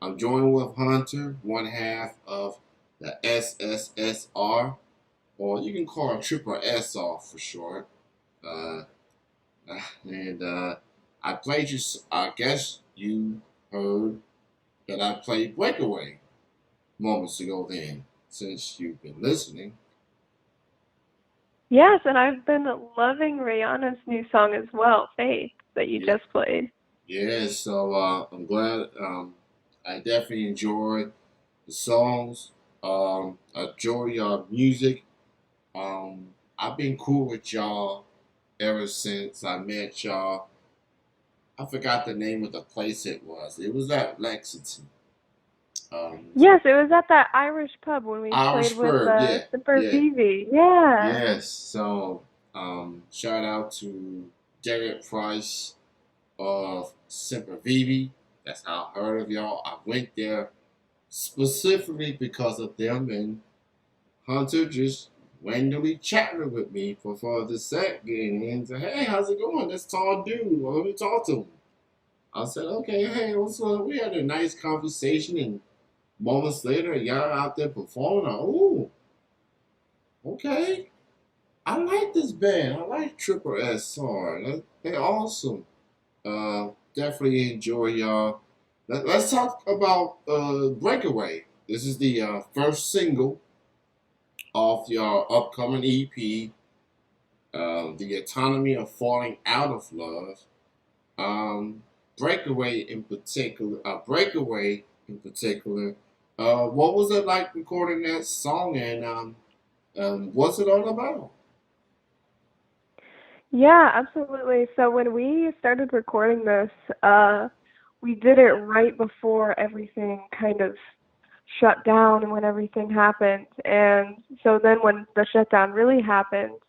I'm joined with Hunter, one half of the SSSR, or you can call it Triple SR for short. Uh, and I played you. I guess you heard that I played Breakaway moments ago. Then, since you've been listening, Yes, and I've been loving Rihanna's new song as well, Faith, that you yeah, just played. yeah. So I'm glad. I definitely enjoyed the songs. I enjoy your music. I've been cool with y'all ever since I met y'all. I forgot the name of the place it was. It was at Lexington. It was Yes, it was at that Irish pub when we played Irish with Pub. Yeah, Semper yeah, Vivi. Yeah. yes. So, shout out to Derek Price of Semper Vivi. That's how I heard of y'all. I went there specifically because of them, and Hunter just randomly chatting with me for the set, getting into, hey, how's it going? This tall dude. Well, let me talk to him. I said, okay, hey, what's up? We had a nice conversation, and moments later, y'all out there performing. Oh, okay. I like this band. I like Triple SR. They're awesome. Definitely enjoy y'all. Let's talk about Breakaway. This is the first single off your upcoming EP, The Autonomy of Falling Out of Love. Um, Breakaway in particular. What was it like recording that song, and what's it all about? Yeah, absolutely. So when we started recording this, we did it right before everything kind of shut down and when everything happened. And so then when the shutdown really happened,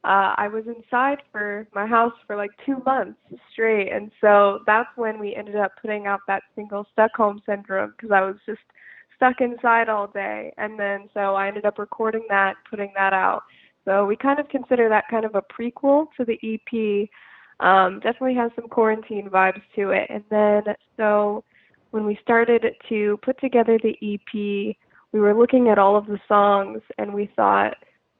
I was inside for my house for like 2 months straight. And so that's when we ended up putting out that single Stockholm Syndrome because I was just stuck inside all day. And then so I ended up recording that, putting that out. So we kind of consider that kind of a prequel to the EP. Definitely has some quarantine vibes to it. And then so when we started to put together the EP, we were looking at all of the songs and we thought,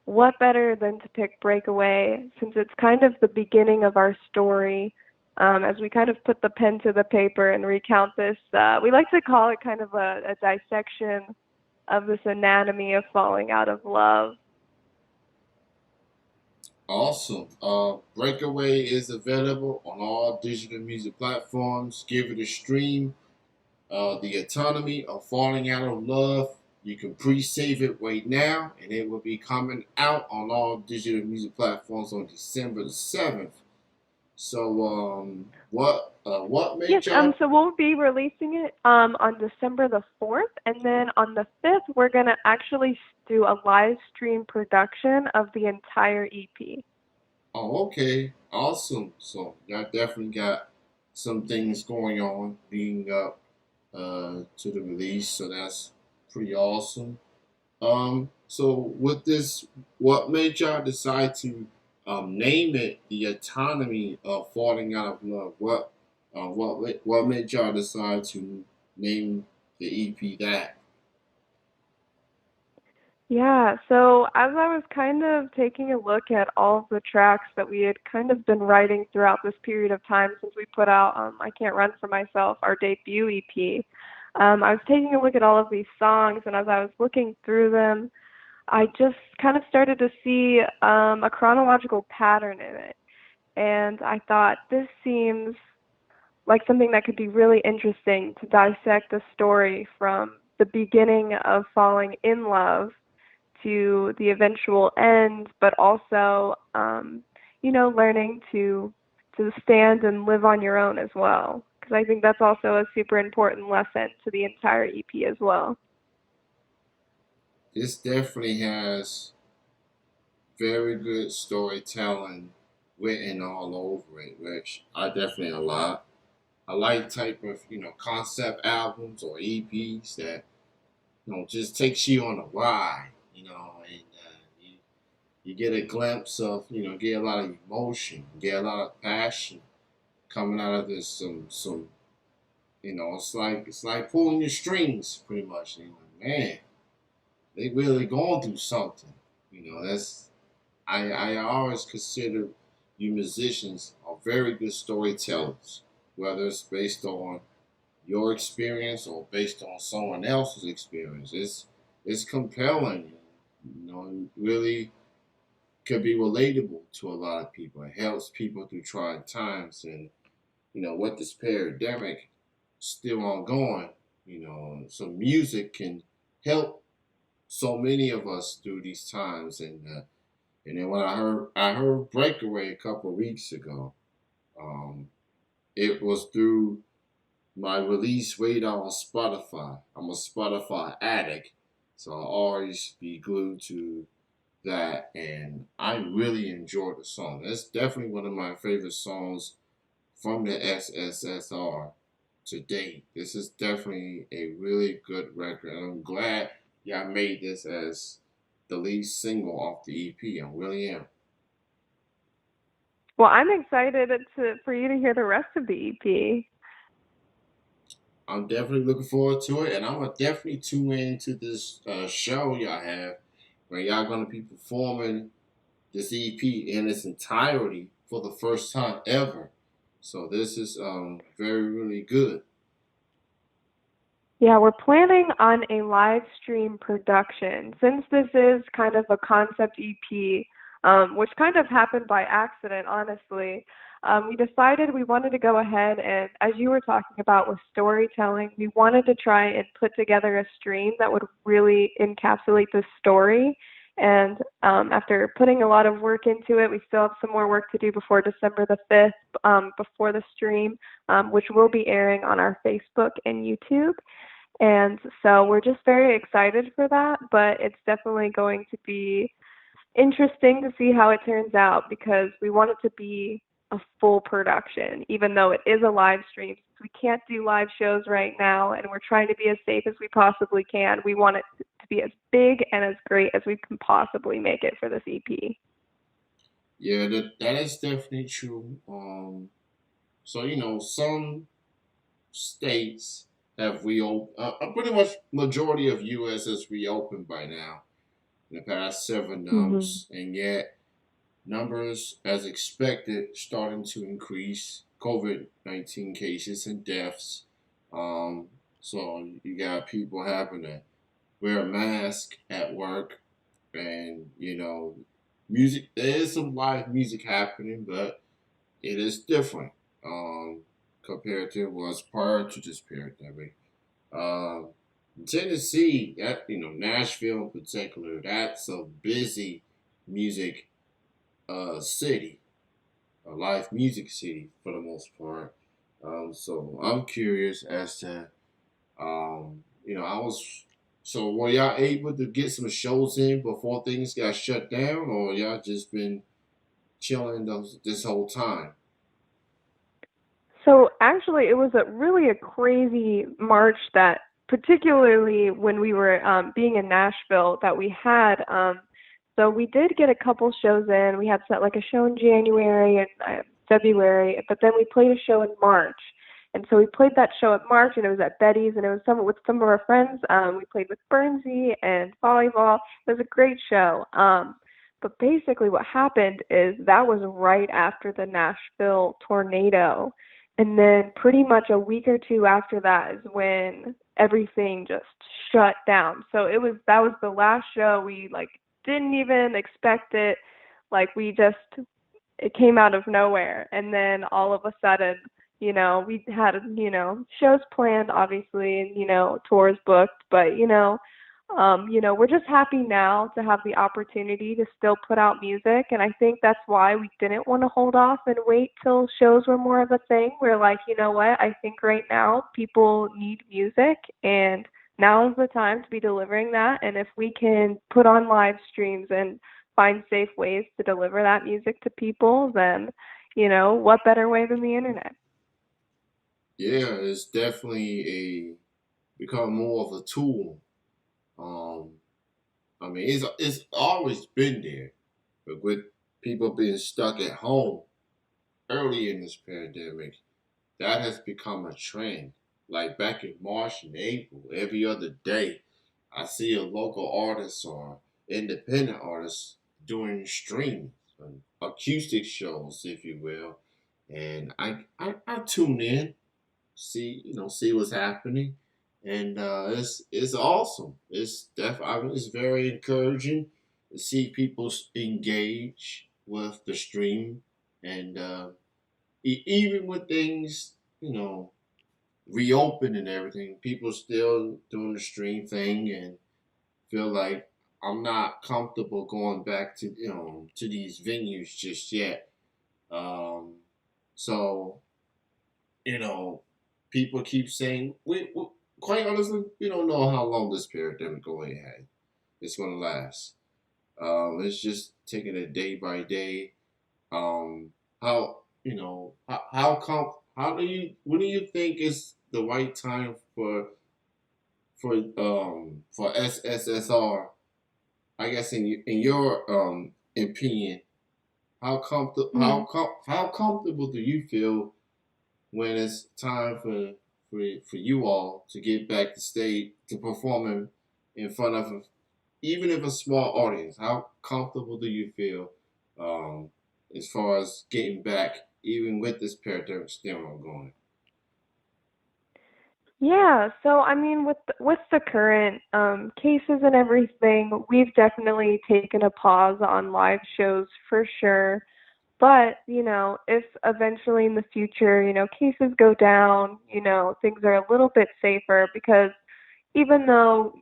what better than to pick Breakaway since it's kind of the beginning of our story. As we kind of put the pen to the paper and recount this, we like to call it kind of a dissection of this anatomy of falling out of love. Awesome. Breakaway is available on all digital music platforms. Give it a stream. The Autonomy of Falling Out of Love. You can pre-save it right now, and it will be coming out on all digital music platforms on December the 7th. So, what Yes, made y'all? so we'll be releasing it on December the 4th, and then on the 5th, we're going to actually do a live stream production of the entire EP. Oh, okay, awesome. So, y'all definitely got some things going on being up to the release. So that's pretty awesome. So with this, what made y'all decide to name it the autonomy of falling out of love? What made y'all decide to name the EP that? Yeah, so as I was kind of taking a look at all of the tracks that we had kind of been writing throughout this period of time since we put out I Can't Run for Myself, our debut EP, I was taking a look at all of these songs, and as I was looking through them, I just kind of started to see a chronological pattern in it. And I thought this seems like something that could be really interesting to dissect the story from the beginning of falling in love to the eventual end, but also, learning to stand and live on your own as well. Because I think that's also a super important lesson to the entire EP as well. This definitely has very good storytelling written all over it, which I definitely like. I like type of concept albums or EPs that just takes you on a ride, and you get a glimpse of, get a lot of emotion, get a lot of passion coming out of this some it's like pulling your strings, pretty much. Man, they really going through something. That's I always consider you musicians are very good storytellers, whether it's based on your experience or based on someone else's experience. It's compelling. It really could be relatable to a lot of people. It helps people through trying times, and with this pandemic still ongoing, so music can help so many of us through these times. And then when I heard Breakaway a couple of weeks ago, um, it was through my release radar on Spotify. I'm a Spotify addict, so I'll always be glued to that, and I really enjoy the song. That's definitely one of my favorite songs from the SSSR to date. This is definitely a really good record, and I'm glad y'all made this as the lead single off the EP. I really am. Well, I'm excited for you to hear the rest of the EP. I'm definitely looking forward to it, and I'm gonna definitely tune into this show y'all have where y'all gonna be performing this EP in its entirety for the first time ever. So this is very really good. Yeah, we're planning on a live stream production. Since this is kind of a concept EP, which kind of happened by accident, honestly, we decided we wanted to go ahead and, as you were talking about with storytelling, we wanted to try and put together a stream that would really encapsulate the story. And after putting a lot of work into it, we still have some more work to do before December the 5th, before the stream, which will be airing on our Facebook and YouTube. And so we're just very excited for that, but it's definitely going to be interesting to see how it turns out because we want it to be a full production, even though it is a live stream. We can't do live shows right now, and we're trying to be as safe as we possibly can. We want it to be as big and as great as we can possibly make it for this EP. Yeah, that is definitely true. So some states have reopened. Pretty much majority of U.S. has reopened by now in the past 7 months, and yet numbers, as expected, starting to increase. COVID-19 cases and deaths. Um, so you got people having to wear a mask at work, and music. There is some live music happening, but it is different compared to it was prior to this pandemic. Uh, Tennessee, that Nashville in particular, that's a busy music city, a live music city for the most part. So I'm curious as to, I was. So were y'all able to get some shows in before things got shut down, or y'all just been chilling this whole time? So actually, it was really a crazy March that, particularly when we were being in Nashville, that we had. So we did get a couple shows in. We had set like a show in January and February, but then we played a show in March. And so we played that show at March, and it was at Betty's, and it was with some of our friends. We played with Bernsey and volleyball. It was a great show. But basically, what happened is that was right after the Nashville tornado. And then pretty much a week or two after that is when everything just shut down. So that was the last show. We like didn't even expect it. Like it came out of nowhere. And then all of a sudden, we had, shows planned obviously and, tours booked, but we're just happy now to have the opportunity to still put out music. And I think that's why we didn't want to hold off and wait till shows were more of a thing. We're like, you know what? I think right now people need music, and now is the time to be delivering that. And if we can put on live streams and find safe ways to deliver that music to people, then, what better way than the internet? Yeah, it's definitely a become more of a tool. Um, I mean, it's always been there, but with people being stuck at home early in this pandemic, that has become a trend. like back in March and April, every other day, I see a local artist or independent artist doing streams, acoustic shows, if you will, and I tune in, see what's happening, and it's awesome. It's very encouraging to see people engage with the stream, and even with things reopen and everything, people still doing the stream thing and feel like I'm not comfortable going back to these venues just yet. Um, so you know, people keep saying we quite honestly we don't know how long this pandemic going ahead. It's going to last. It's just taking it day by day. How how do you when do you think is the right time for SSSR? I guess in your opinion, Mm. how comfortable do you feel when it's time for you all to get back to stage to performing in front of even if a small audience? How comfortable do you feel as far as getting back, even with this pandemic still ongoing? Yeah, so I mean, with the current cases and everything, we've definitely taken a pause on live shows for sure. But, if eventually in the future, cases go down, things are a little bit safer because even though,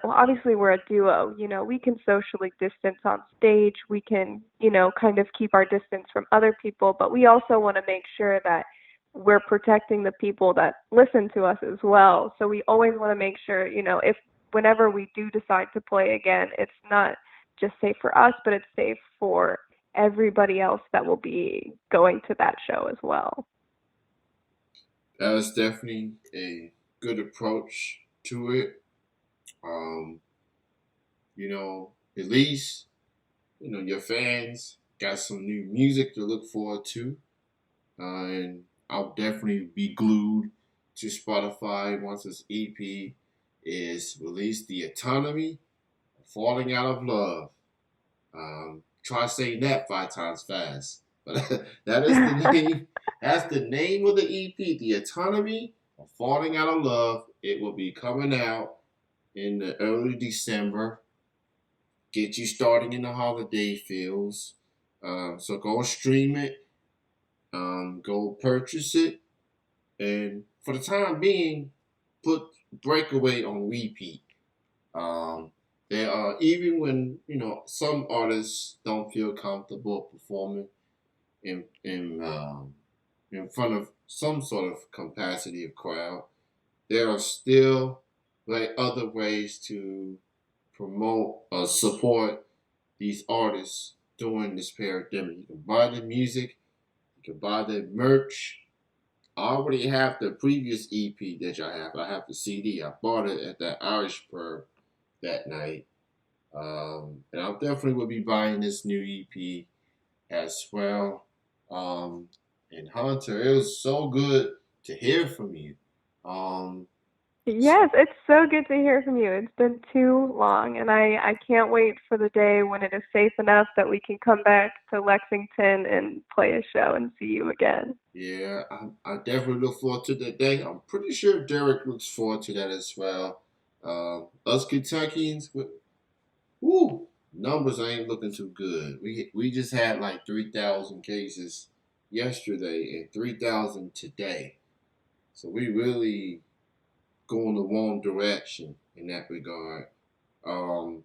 obviously we're a duo, we can socially distance on stage, we can, kind of keep our distance from other people, but we also want to make sure that we're protecting the people that listen to us as well. So we always want to make sure, if whenever we do decide to play again, it's not just safe for us, but it's safe for everybody else that will be going to that show as well. That's definitely a good approach to it. Um, at least your fans got some new music to look forward to, and I'll definitely be glued to Spotify once this EP is released. The Autonomy, Falling Out of Love. Try saying that 5 times fast, but that is the name. That's the name of the EP. The Autonomy, Falling Out of Love. It will be coming out in the early December. Get you starting in the holiday feels. So go stream it. Go purchase it, and for the time being, put Breakaway on repeat. Um, there are even when some artists don't feel comfortable performing in front of some sort of capacity of crowd. There are still like other ways to promote or support these artists during this pandemic. You can buy the music, you can buy the merch. I already have the previous EP that y'all have. I have the CD. I bought it at that Irish pub that night. And I definitely will be buying this new EP as well. Um, and Hunter, it was so good to hear from you. Um, Yes, it's so good to hear from you. It's been too long, and I can't wait for the day when it is safe enough that we can come back to Lexington and play a show and see you again. yeah, I definitely look forward to that day. I'm pretty sure Derek looks forward to that as well. Us Kentuckians, woo, numbers ain't looking too good. We just had like 3,000 cases yesterday and 3,000 today. So we really going the wrong direction in that regard. Um,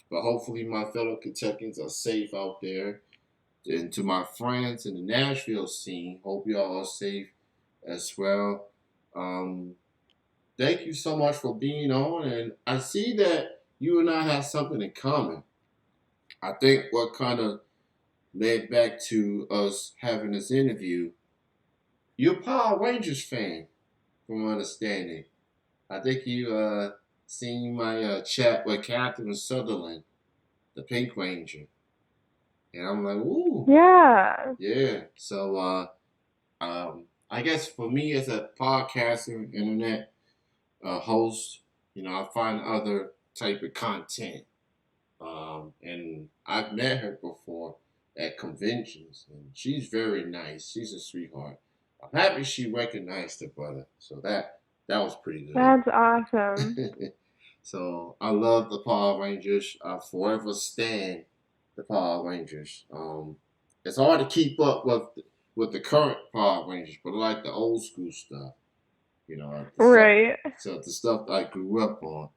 but hopefully my fellow Kentuckians are safe out there. And to my friends in the Nashville scene, hope y'all are safe as well. Um, thank you so much for being on. And I see that you and I have something in common. I think what kind of led back to us having this interview, you're a Power Rangers fan, from my understanding. I think you seen my chat with Catherine Sutherland, the Pink Ranger, and I'm like, ooh, Yeah. yeah. So I guess for me as a podcaster, internet host, I find other type of content. And I've met her before at conventions, and she's very nice. She's a sweetheart. I'm happy she recognized the brother, so that was pretty That's awesome. good. So I love the Power Rangers. I forever stand the Power Rangers. It's hard to keep up with the current Power Rangers, but I like the old school stuff. The stuff. Right. So the stuff I grew up on.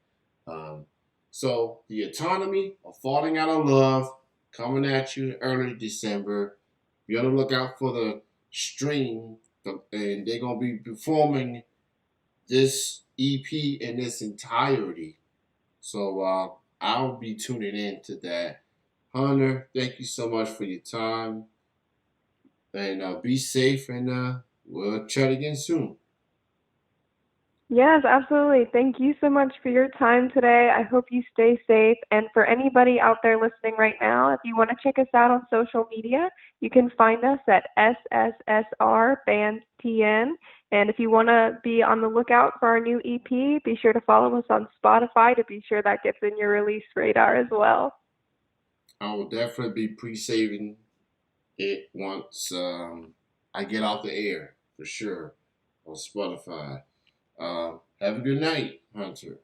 Um, so the autonomy of falling out of love coming at you in early December. Be on the lookout for the stream, and they're gonna be performing this EP in its entirety. So I'll be tuning in to that. Hunter, thank you so much for your time, and be safe, and we'll chat again soon. Yes, absolutely. Thank you so much for your time today. I hope you stay safe. And for anybody out there listening right now, if you want to check us out on social media, you can find us at SSSR Band TN. And if you want to be on the lookout for our new EP, be sure to follow us on Spotify to be sure that gets in your release radar as well. I will definitely be pre-saving it once I get off the air for sure on Spotify. Have a good night, Hunter.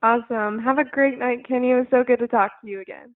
Awesome. Have a great night, Kenny. It was so good to talk to you again.